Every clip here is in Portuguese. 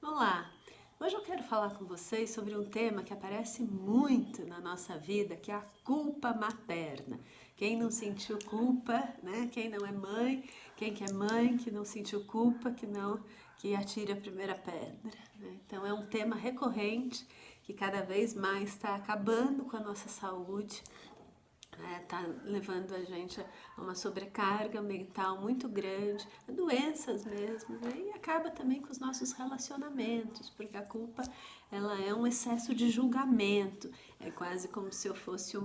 Olá! Hoje eu quero falar com vocês sobre um tema que aparece muito na nossa vida, que é a culpa materna. Quem não sentiu culpa, né? Quem não é mãe, quem que é mãe que não sentiu culpa, que atire a primeira pedra, né? Então é um tema recorrente que cada vez mais está acabando com a nossa saúde. Tá levando a gente a uma sobrecarga mental muito grande, a doenças mesmo, né? E acaba também com os nossos relacionamentos, porque a culpa ela é um excesso de julgamento, é quase como se eu fosse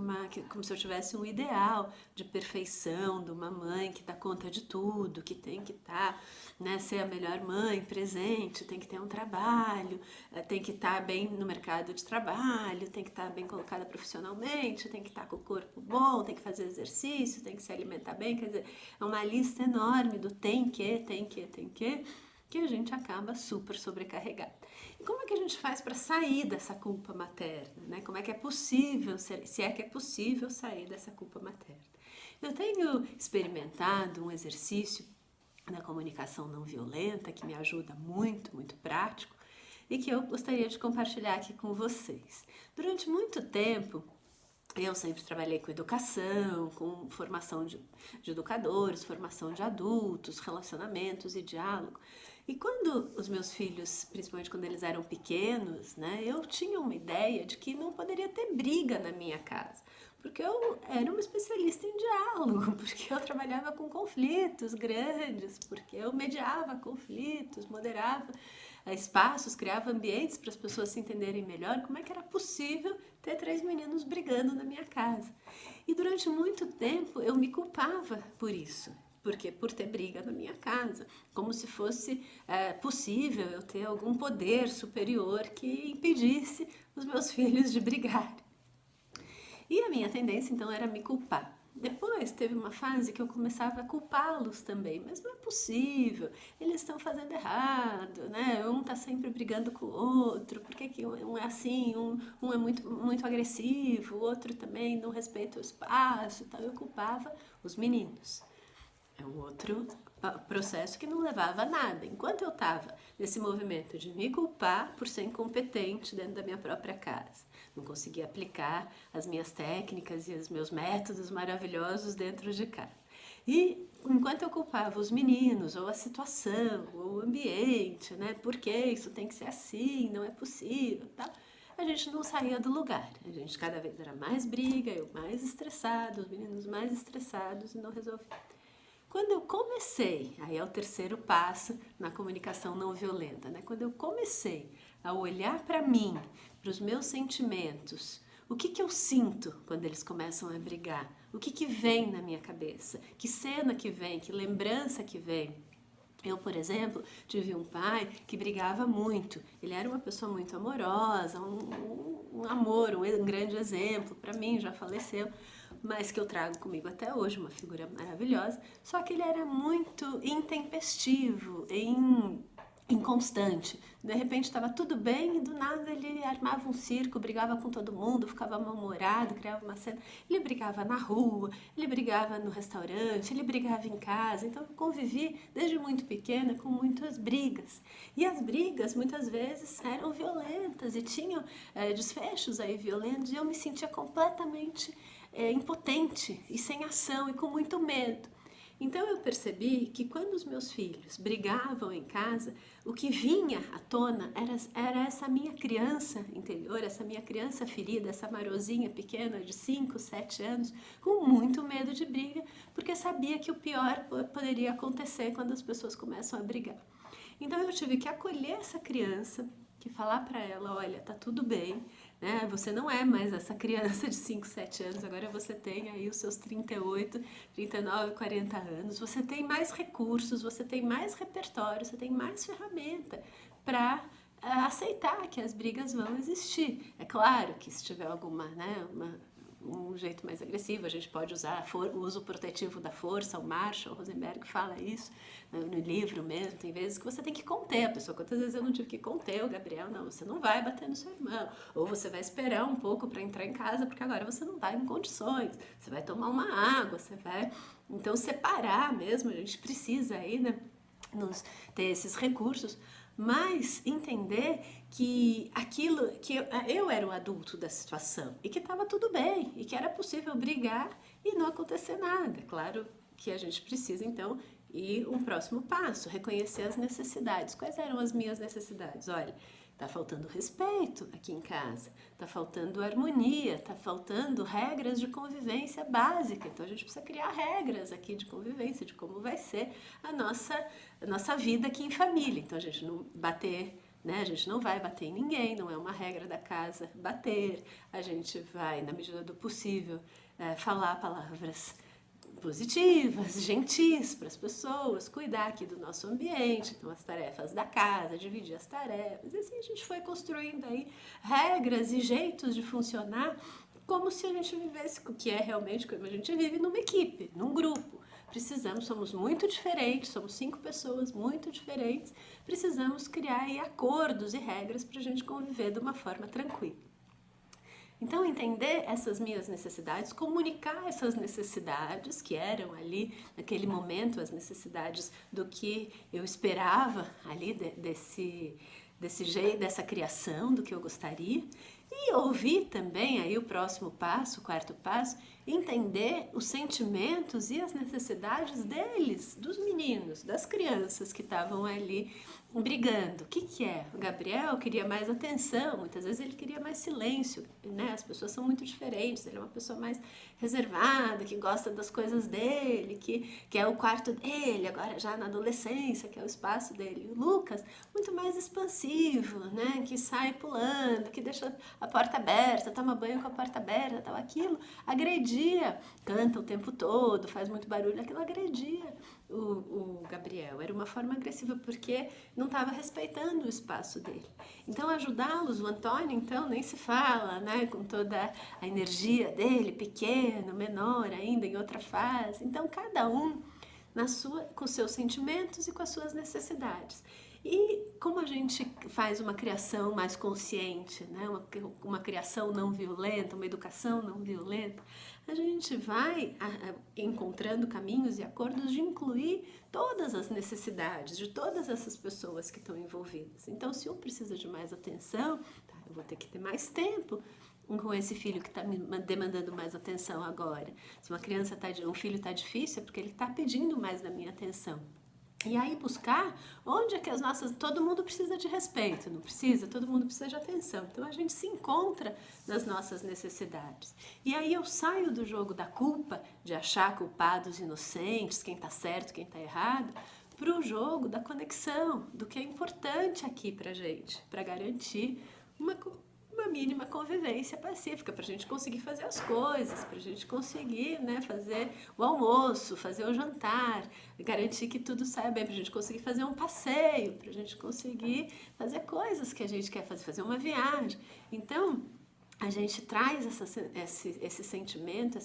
como se eu tivesse um ideal de perfeição de uma mãe que dá conta de tudo, que tem que estar, né, ser a melhor mãe presente, tem que ter um trabalho, tem que estar bem no mercado de trabalho, tem que estar bem colocada profissionalmente, tem que estar com o corpo bom, tem que fazer exercício, tem que se alimentar bem, quer dizer, é uma lista enorme do tem que a gente acaba super sobrecarregada. E como é que a gente faz para sair dessa culpa materna, né? Como é que é possível, se é que é possível sair dessa culpa materna? Eu tenho experimentado um exercício na comunicação não violenta que me ajuda muito, muito prático, e que eu gostaria de compartilhar aqui com vocês. Durante muito tempo, eu sempre trabalhei com educação, com formação de educadores, formação de adultos, relacionamentos e diálogo. E quando os meus filhos, principalmente quando eles eram pequenos, né, eu tinha uma ideia de que não poderia ter briga na minha casa. Porque eu era uma especialista em diálogo, porque eu trabalhava com conflitos grandes, porque eu mediava conflitos, moderava espaços, criava ambientes para as pessoas se entenderem melhor. Como é que era possível ter 3 meninos brigando na minha casa? E durante muito tempo eu me culpava por isso. Porque por ter briga na minha casa, como se fosse possível eu ter algum poder superior que impedisse os meus filhos de brigar. E a minha tendência então era me culpar. Depois teve uma fase que eu começava a culpá-los também, mas não é possível, eles estão fazendo errado, né? Um está sempre brigando com o outro, por que, que um é assim, um é muito, muito agressivo, o outro também não respeita o espaço, então eu culpava os meninos. É um outro processo que não levava a nada. Enquanto eu estava nesse movimento de me culpar por ser incompetente dentro da minha própria casa, não conseguia aplicar as minhas técnicas e os meus métodos maravilhosos dentro de casa. E enquanto eu culpava os meninos, ou a situação, ou o ambiente, né? Por que isso tem que ser assim, não é possível, tá? A gente não saía do lugar. A gente cada vez era mais briga, eu mais estressado, os meninos mais estressados e não resolvia. Quando eu comecei, aí é o terceiro passo na comunicação não violenta, né? Quando eu comecei a olhar para mim, para os meus sentimentos, o que eu sinto quando eles começam a brigar? O que vem na minha cabeça? Que cena que vem? Que lembrança que vem? Eu, por exemplo, tive um pai que brigava muito. Ele era uma pessoa muito amorosa, um amor, um grande exemplo. Para mim, já faleceu, mas que eu trago comigo até hoje, uma figura maravilhosa. Só que ele era muito intempestivo, inconstante. De repente estava tudo bem e do nada ele armava um circo, brigava com todo mundo, ficava mal-humorado, criava uma cena. Ele brigava na rua, ele brigava no restaurante, ele brigava em casa. Então eu convivi desde muito pequena com muitas brigas. E as brigas muitas vezes eram violentas e tinham desfechos aí violentos e eu me sentia completamente impotente e sem ação e com muito medo. Então eu percebi que quando os meus filhos brigavam em casa, o que vinha à tona era essa minha criança interior, essa minha criança ferida, essa Marozinha pequena de 5, 7 anos, com muito medo de briga, porque sabia que o pior poderia acontecer quando as pessoas começam a brigar. Então eu tive que acolher essa criança, que falar para ela, olha, tá tudo bem, né? Você não é mais essa criança de 5, 7 anos, agora você tem aí os seus 38, 39, 40 anos, você tem mais recursos, você tem mais repertório, você tem mais ferramenta para aceitar que as brigas vão existir. É claro que se tiver alguma, né, um jeito mais agressivo, a gente pode usar o uso protetivo da força, o Marshall Rosenberg fala isso no livro mesmo, tem vezes que você tem que conter a pessoa. Quantas vezes eu não tive que conter o Gabriel? Não, você não vai bater no seu irmão, ou você vai esperar um pouco para entrar em casa, porque agora você não está em condições, você vai tomar uma água, você vai... Então separar mesmo, a gente precisa aí, né, ter esses recursos, mas entender que aquilo, que eu era o adulto da situação e que estava tudo bem e que era possível brigar e não acontecer nada. Claro que a gente precisa então ir um próximo passo, reconhecer as necessidades. Quais eram as minhas necessidades? Olha, tá faltando respeito aqui em casa, tá faltando harmonia, tá faltando regras de convivência básica. Então a gente precisa criar regras aqui de convivência, de como vai ser a nossa vida aqui em família. Então a gente não bater, né? A gente não vai bater em ninguém, não é uma regra da casa bater. A gente vai, na medida do possível, falar palavras positivas, gentis para as pessoas, cuidar aqui do nosso ambiente, então as tarefas da casa, dividir as tarefas. E assim a gente foi construindo aí regras e jeitos de funcionar como se a gente vivesse, o que é realmente como a gente vive numa equipe, num grupo. Somos muito diferentes, somos 5 pessoas muito diferentes, precisamos criar aí acordos e regras para a gente conviver de uma forma tranquila. Então, entender essas minhas necessidades, comunicar essas necessidades que eram ali, naquele momento, as necessidades do que eu esperava ali desse jeito, dessa criação, do que eu gostaria. E ouvir também aí o próximo passo, o quarto passo, entender os sentimentos e as necessidades deles, dos meninos, das crianças que estavam ali brigando. O que é? O Gabriel queria mais atenção, muitas vezes ele queria mais silêncio, né? As pessoas são muito diferentes, ele é uma pessoa mais reservada, que gosta das coisas dele, que é o quarto dele, agora já na adolescência, que é o espaço dele. O Lucas, muito mais expansivo, né? Que sai pulando, que deixa a porta aberta, toma banho com a porta aberta, tal, aquilo agredia, canta o tempo todo, faz muito barulho, aquilo agredia o Gabriel. Era uma forma agressiva porque não estava respeitando o espaço dele. Então ajudá-los, o Antônio então nem se fala, né, com toda a energia dele, pequeno, menor ainda, em outra fase. Então cada um com seus sentimentos e com as suas necessidades. E como a gente faz uma criação mais consciente, né? uma criação não violenta, uma educação não violenta, a gente vai encontrando caminhos e acordos de incluir todas as necessidades de todas essas pessoas que estão envolvidas. Então, se um precisa de mais atenção, tá, eu vou ter que ter mais tempo com esse filho que está me demandando mais atenção agora. Se um filho está difícil, é porque ele está pedindo mais da minha atenção. E aí buscar onde é que todo mundo precisa de respeito, não precisa? Todo mundo precisa de atenção. Então a gente se encontra nas nossas necessidades. E aí eu saio do jogo da culpa, de achar culpados inocentes, quem está certo, quem está errado, para o jogo da conexão, do que é importante aqui para a gente, para garantir uma mínima convivência pacífica, para a gente conseguir fazer as coisas, para a gente conseguir, né, fazer o almoço, fazer o jantar, garantir que tudo saia bem, para a gente conseguir fazer um passeio, para a gente conseguir fazer coisas que a gente quer fazer uma viagem. Então, a gente traz esse sentimento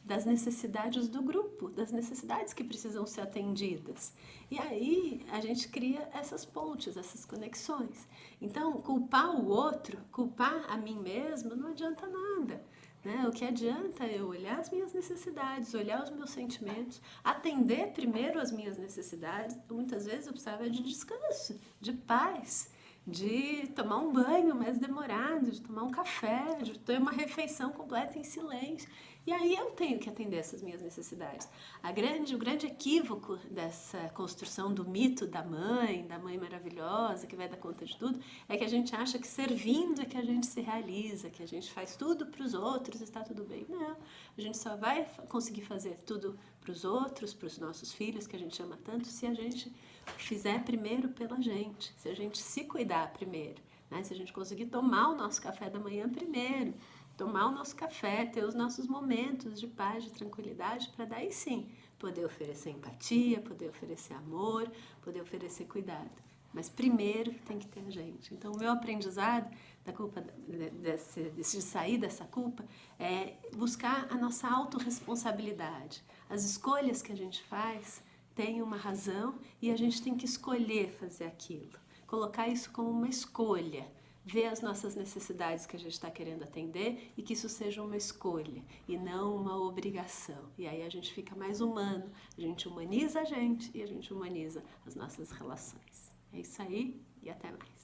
das necessidades do grupo, das necessidades que precisam ser atendidas. E aí a gente cria essas pontes, essas conexões. Então, culpar o outro, culpar a mim mesmo, não adianta nada. Né? O que adianta é eu olhar as minhas necessidades, olhar os meus sentimentos, atender primeiro as minhas necessidades. Muitas vezes eu precisava de descanso, de paz, de tomar um banho mais demorado, de tomar um café, de ter uma refeição completa em silêncio. E aí eu tenho que atender essas minhas necessidades. O grande equívoco dessa construção do mito da mãe maravilhosa, que vai dar conta de tudo, é que a gente acha que servindo é que a gente se realiza, que a gente faz tudo para os outros e está tudo bem. Não, a gente só vai conseguir fazer tudo para os outros, para os nossos filhos, que a gente ama tanto, se a gente fizer primeiro pela gente, se a gente se cuidar primeiro, né? Se a gente conseguir tomar o nosso café da manhã primeiro, tomar o nosso café, ter os nossos momentos de paz, de tranquilidade, para daí sim poder oferecer empatia, poder oferecer amor, poder oferecer cuidado. Mas primeiro tem que ter a gente. Então, o meu aprendizado da culpa, de sair dessa culpa, é buscar a nossa autorresponsabilidade. As escolhas que a gente faz têm uma razão e a gente tem que escolher fazer aquilo. Colocar isso como uma escolha. Ver as nossas necessidades que a gente está querendo atender e que isso seja uma escolha e não uma obrigação. E aí a gente fica mais humano, a gente humaniza a gente e a gente humaniza as nossas relações. É isso aí. e até mais.